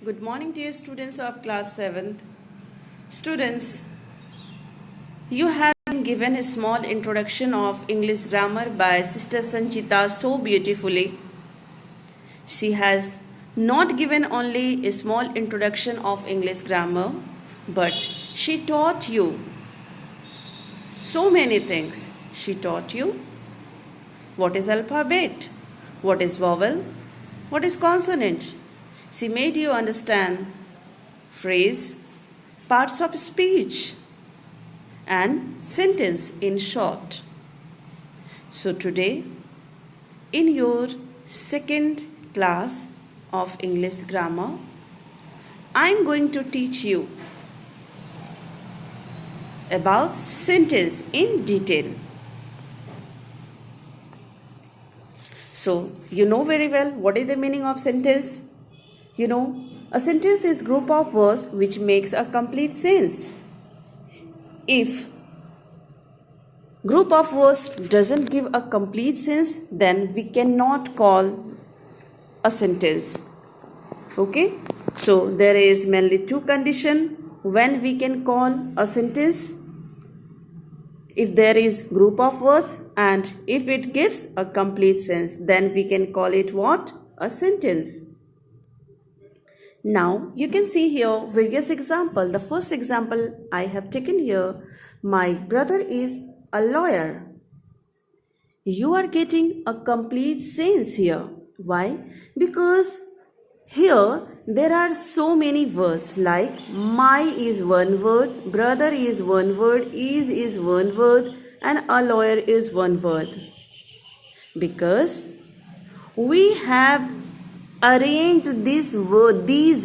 Good morning, dear students of class 7th. Students, you have been given a small introduction of English grammar by Sister Sanchita so beautifully. She has not given only a small introduction of English grammar, but she taught you so many things. She taught you what is alphabet, what is vowel, what is consonant. She made you understand phrase, parts of speech, and sentence in short. So today, in your second class of English grammar, I am going to teach you about sentence in detail. So, you know very well what is the meaning of sentence. You know, a sentence is group of words which makes a complete sense. If group of words doesn't give a complete sense, then we cannot call a sentence. Okay? So there is mainly two conditions when we can call a sentence. If there is group of words and if it gives a complete sense, then we can call it what? A sentence. Now you can see here various examples. The first example I have taken here, my brother is a lawyer. You are getting a complete sense here. Why? Because here there are so many words like my is one word, brother is one word, is one word, and a lawyer is one word. Because we have arranged these various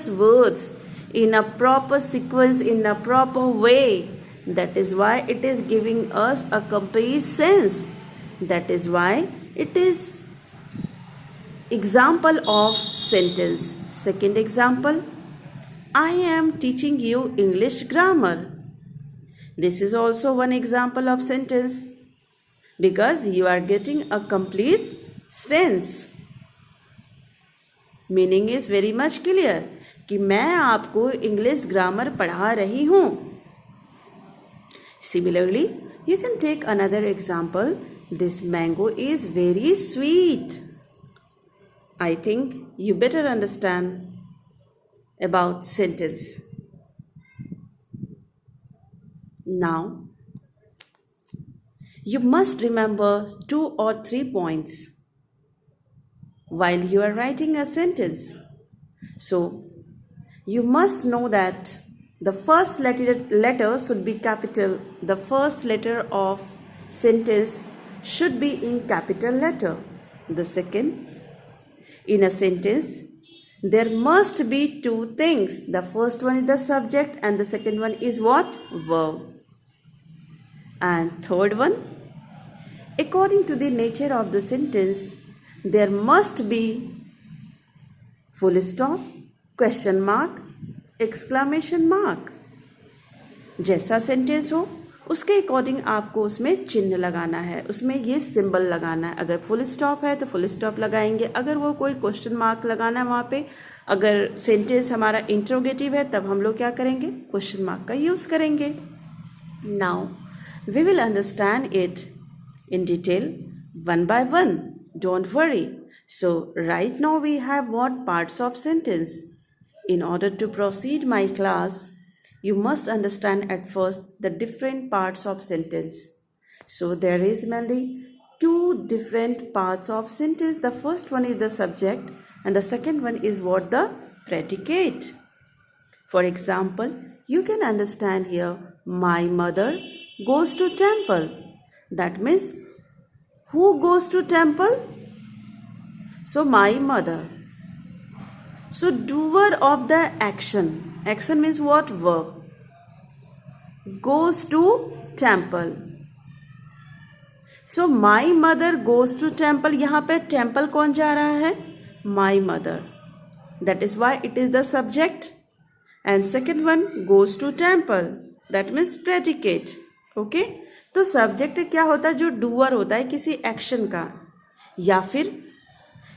words in a proper sequence, in a proper way. That is why it is giving us a complete sense. That is why it is example of sentence. Second example, I am teaching you English grammar. This is also one example of sentence because you are getting a complete sense. Meaning is very much clear कि मैं आपको English grammar पढ़ा रही हूँ. Similarly, you can take another example. This mango is very sweet. I think you better understand about sentence. Now, you must remember 2 or 3 points while you are writing a sentence. So, you must know that the first letter should be capital. The first letter of sentence should be in capital letter. The second, in a sentence, there must be 2 things. The first one is the subject and the second one is what? Verb. And third one, according to the nature of the sentence, there must be full stop, question mark, exclamation mark. जैसा sentence हो उसके according आपको उसमें चिन्ह लगाना है, उसमें ये सिंबल लगाना है. अगर फुल स्टॉप है तो फुल स्टॉप लगाएंगे, अगर वो कोई क्वेश्चन मार्क लगाना है वहाँ पे, अगर सेंटेंस हमारा इंट्रोगेटिव है तब हम लोग क्या करेंगे? क्वेश्चन मार्क का यूज़ करेंगे. Now we will understand it in detail one by one. Don't worry. So right now we have what parts of sentence. In order to proceed my class, you must understand at first the different parts of sentence. So there is mainly 2 different parts of sentence. The first one is the subject and the second one is what? The predicate. For example, you can understand here, my mother goes to temple. That means who goes to temple? So my mother. So doer of the action. Action means what? Verb. Goes to temple. So my mother goes to temple. यहाँ पे temple कौन जा रहा है? My mother. That is why it is the subject. And second one goes to temple. That means predicate. Okay? तो subject क्या होता है? जो डूअर होता है किसी एक्शन का या फिर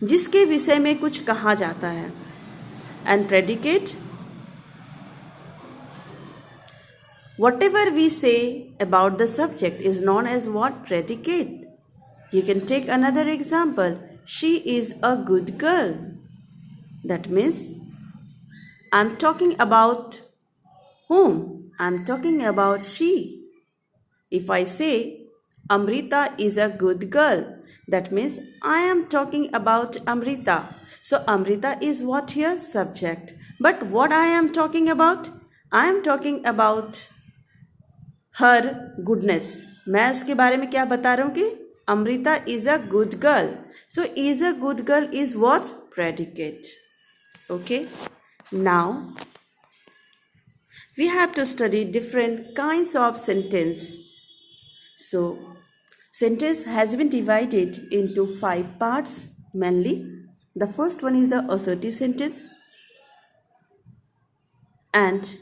जिसके विषय में कुछ कहा जाता है. And predicate? Whatever we say about the subject is known as what? Predicate. You can take another example. She is a good girl. That means I'm talking about whom? I'm talking about she. If I say Amrita is a good girl, that means I am talking about Amrita. So Amrita is what here? Subject. But what I am talking about? I am talking about her goodness. मैं उसके बारे में क्या बता रहा हूँ कि Amrita is a good girl. So is a good girl is what? Predicate. Okay. Now we have to study different kinds of sentence. So sentence has been divided into 5 parts mainly. The first one is the assertive sentence, and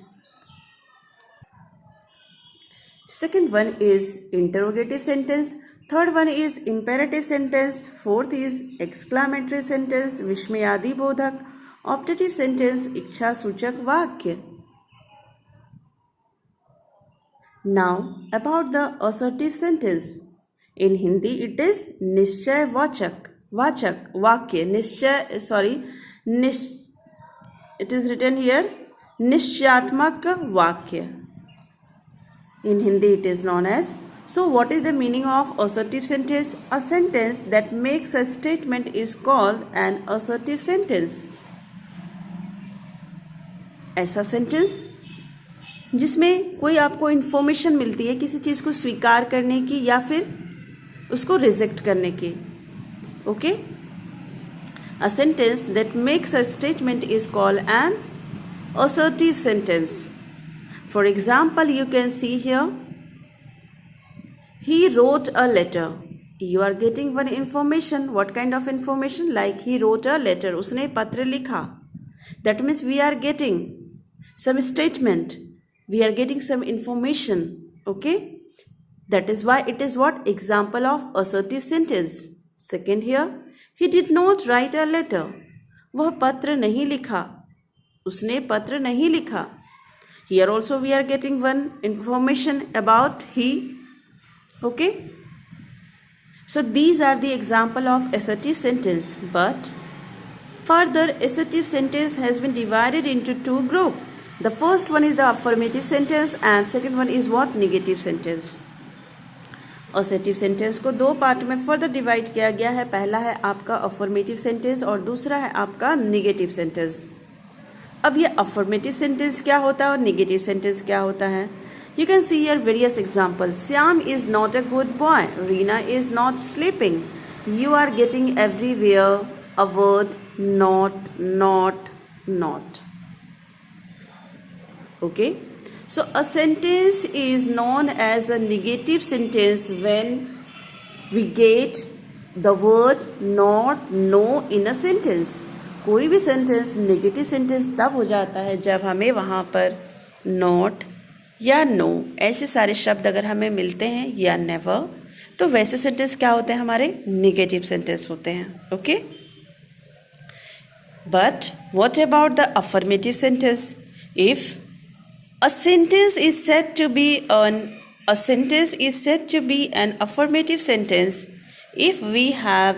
second one is interrogative sentence, third one is imperative sentence, fourth is exclamatory sentence, विस्मयादि बोधक, optative sentence, इच्छा सूचक वाक्य. Now about the assertive sentence. In Hindi it is निश्चय वाचक वाक्य. It is written here निश्चयात्मक वाक्य. In Hindi it is known as. So what is the meaning of assertive sentence? A sentence that makes a statement is called an assertive sentence. ऐसा sentence जिसमें कोई आपको information मिलती है किसी चीज़ को स्वीकार करने की या फिर उसको रिजेक्ट करने की. Okay. A sentence that makes a statement is called an assertive sentence. For example, you can see here, he wrote a letter. You are getting one information. What kind of information? Like he wrote a letter. उसने पत्र लिखा. That means we are getting some statement. We are getting some information. Okay. That is why it is what? Example of assertive sentence. Second here, he did not write a letter. वह पत्र नहीं लिखा. उसने पत्र नहीं लिखा. Here also we are getting one information about he. Okay. So these are the example of assertive sentence. But further, assertive sentence has been divided into 2 groups. The first one is the affirmative sentence and second one is what? Negative sentence. Assertive sentence को 2 part में further divide किया गया है. पहला है आपका affirmative sentence और दूसरा है आपका नेगेटिव सेंटेंस. अब ये अफर्मेटिव सेंटेंस क्या होता है और नेगेटिव सेंटेंस क्या होता है? You can see here various example. Shyam is not a good boy. Reena is not sleeping. You are getting everywhere a word not. Okay. So a sentence is known as a negative sentence when we get the word not, no in a sentence. कोई भी sentence negative sentence तब हो जाता है जब हमें वहाँ पर नॉट या नो ऐसे सारे शब्द अगर हमें मिलते हैं या नेवर, तो वैसे सेंटेंस क्या होते हैं? हमारे नेगेटिव सेंटेंस होते हैं. Okay. But what about the affirmative sentence? If a sentence is said to be an affirmative sentence if we have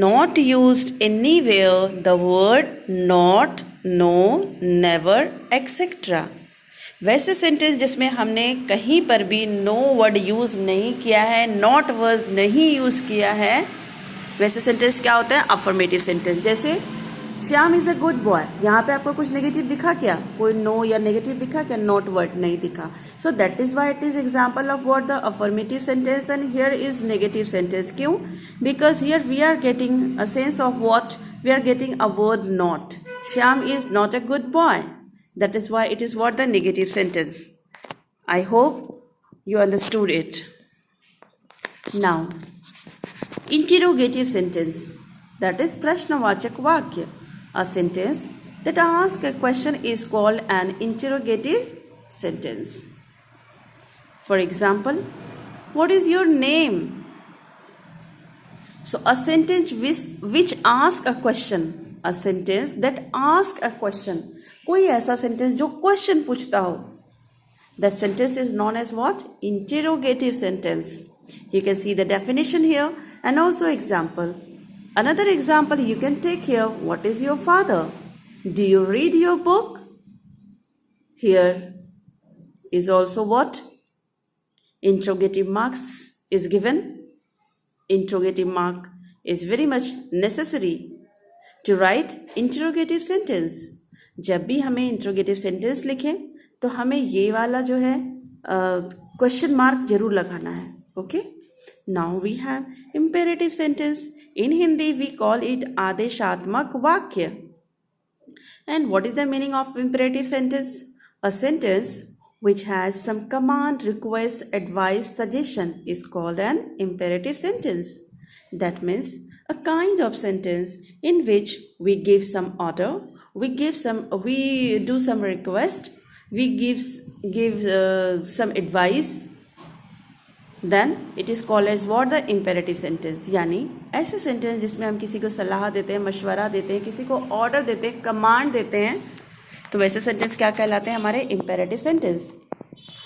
not used anywhere the word not, no, never, etc. वैसे sentence जिसमें हमने कहीं पर भी no word use नहीं किया है, not word नहीं यूज़ किया है, वैसे सेंटेंस क्या होता है? Affirmative sentence. जैसे Shyam is a good boy. यहाँ पे आपको कुछ नेगेटिव दिखा क्या? कोई नो या नेगेटिव दिखा क्या? नॉट वर्ड नहीं दिखा. So that is why it is example of what? The affirmative sentence. And here is negative sentence. क्यों? Because here we are getting a sense of what? We are getting a word not. Shyam is not a good boy. That is why it is what? The negative sentence. I hope you understood it. Now, interrogative sentence. That is prashnavachak vakya. A sentence that asks a question is called an interrogative sentence. For example, what is your name? So a sentence which asks a question. a sentence that asks a question. कोई ऐसा sentence जो question पूछता हो. That sentence is known as what? Interrogative sentence. You can see the definition here and also example. Another example you can take here. What is your father? Do you read your book? Here is also what? Interrogative marks is given. Interrogative mark is very much necessary to write interrogative sentence. जब भी हमें interrogative sentence लिखें तो हमें ये वाला जो है question mark जरूर लगाना है. Okay? Now we have imperative sentence. In Hindi we call it आदेशात्मक वाक्य. And what is the meaning of imperative sentence? A sentence which has some command, request, advice, suggestion is called an imperative sentence. That means a kind of sentence in which we give some order, we do some request, we give some advice. Then it is called as what? The imperative sentence. यानी ऐसे sentence जिसमें हम किसी को सलाह देते हैं, मशवरा देते हैं, किसी को order देते हैं, command देते हैं, तो वैसे सेंटेंस क्या कहलाते हैं? हमारे imperative sentence.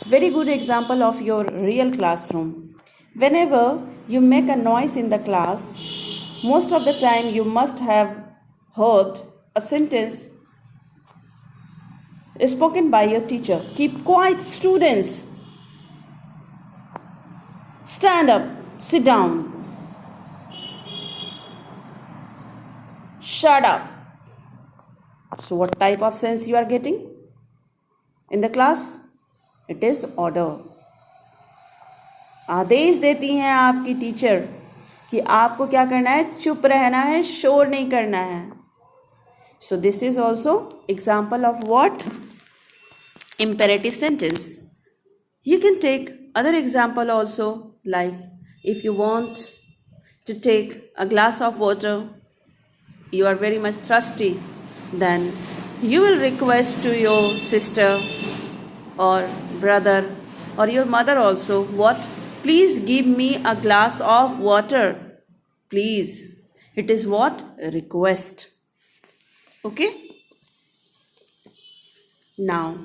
Very good example of your real classroom. Whenever you make a noise in the class, most of the time you must have heard a sentence spoken by your teacher. Keep quiet, students. Stand up, sit down. Shut up. So what type of sense you are getting in the class? It is order. आदेश देती हैं आपकी teacher कि आपको क्या करना है? चुप रहना है, शोर नहीं करना है. So this is also example of what? Imperative sentence. You can take other example also, like if you want to take a glass of water, you are very much thirsty, then you will request to your sister or brother or your mother also, what? Please give me a glass of water. Please. It is what? A request. Okay? Now,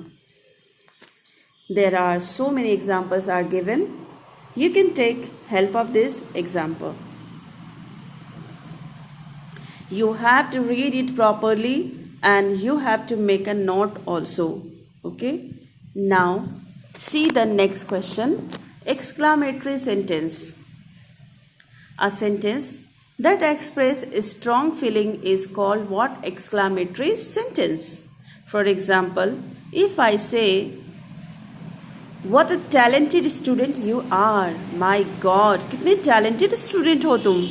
there are so many examples are given. You can take help of this example. You have to read it properly and you have to make a note also. Okay? Now, see the next question. Exclamatory sentence. A sentence that expresses a strong feeling is called what? Exclamatory sentence. For example, if I say, what a talented student you are. My God, कितने talented student हो तुम.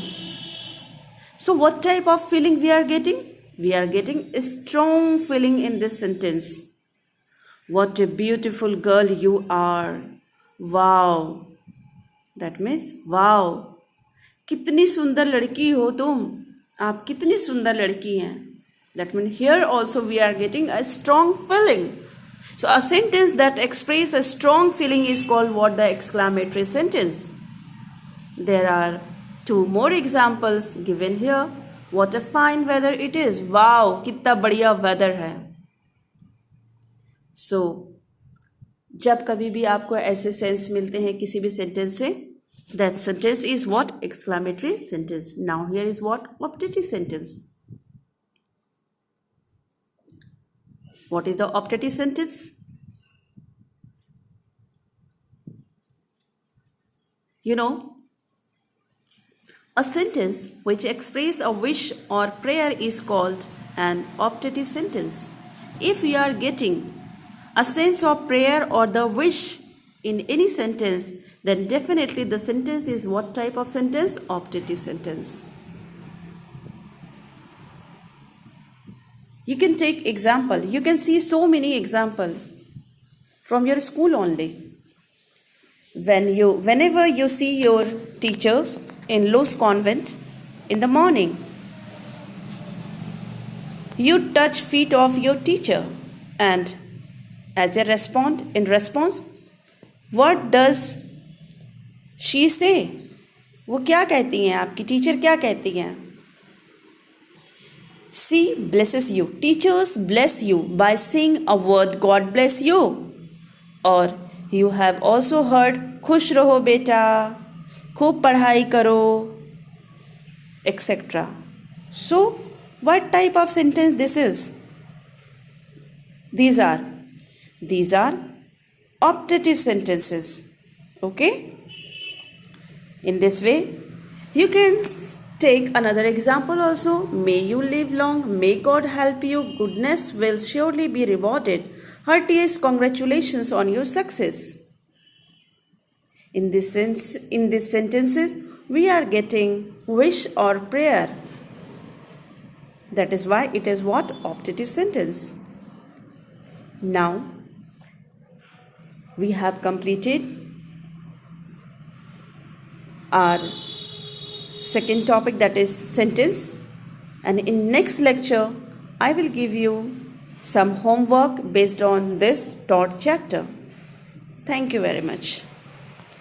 So what type of feeling we are getting? We are getting a strong feeling in this sentence. What a beautiful girl you are. Wow. That means wow. कितनी सुंदर लड़की हो तुम. आप कितनी सुंदर लड़की हैं. That means here also we are getting a strong feeling. So a sentence that expresses a strong feeling is called what? The exclamatory sentence. There are two more examples given here. What a fine weather it is. Wow, कितना बढ़िया weather है. So जब कभी भी आपको ऐसे sense मिलते हैं किसी भी सेंटेंस से, that sentence is what? Exclamatory sentence. Now here is what? Optative sentence. What is the optative sentence? You know, a sentence which expresses a wish or prayer is called an optative sentence. If you are getting a sense of prayer or the wish in any sentence, then definitely the sentence is what type of sentence? Optative sentence. You can take example. You can see so many example from your school only. Whenever you see your teachers in Luz Convent in the morning, you touch feet of your teacher and as a response, what does she say? वो क्या कहती हैं? आपकी teacher क्या कहती हैं? C blesses you. Teachers bless you by saying a word, God bless you. Or you have also heard, खुश रहो बेटा, खूब पढ़ाई करो, etc. So, what type of sentence this is? These are optative sentences. Okay? In this way, you can take another example also. May you live long. May God help you. Goodness will surely be rewarded. Heartiest congratulations on your success. In these sentences, we are getting wish or prayer. That is why it is what? Optative sentence. Now, we have completed our second topic, that is sentence, and in next lecture I will give you some homework based on this taught chapter. Thank you very much.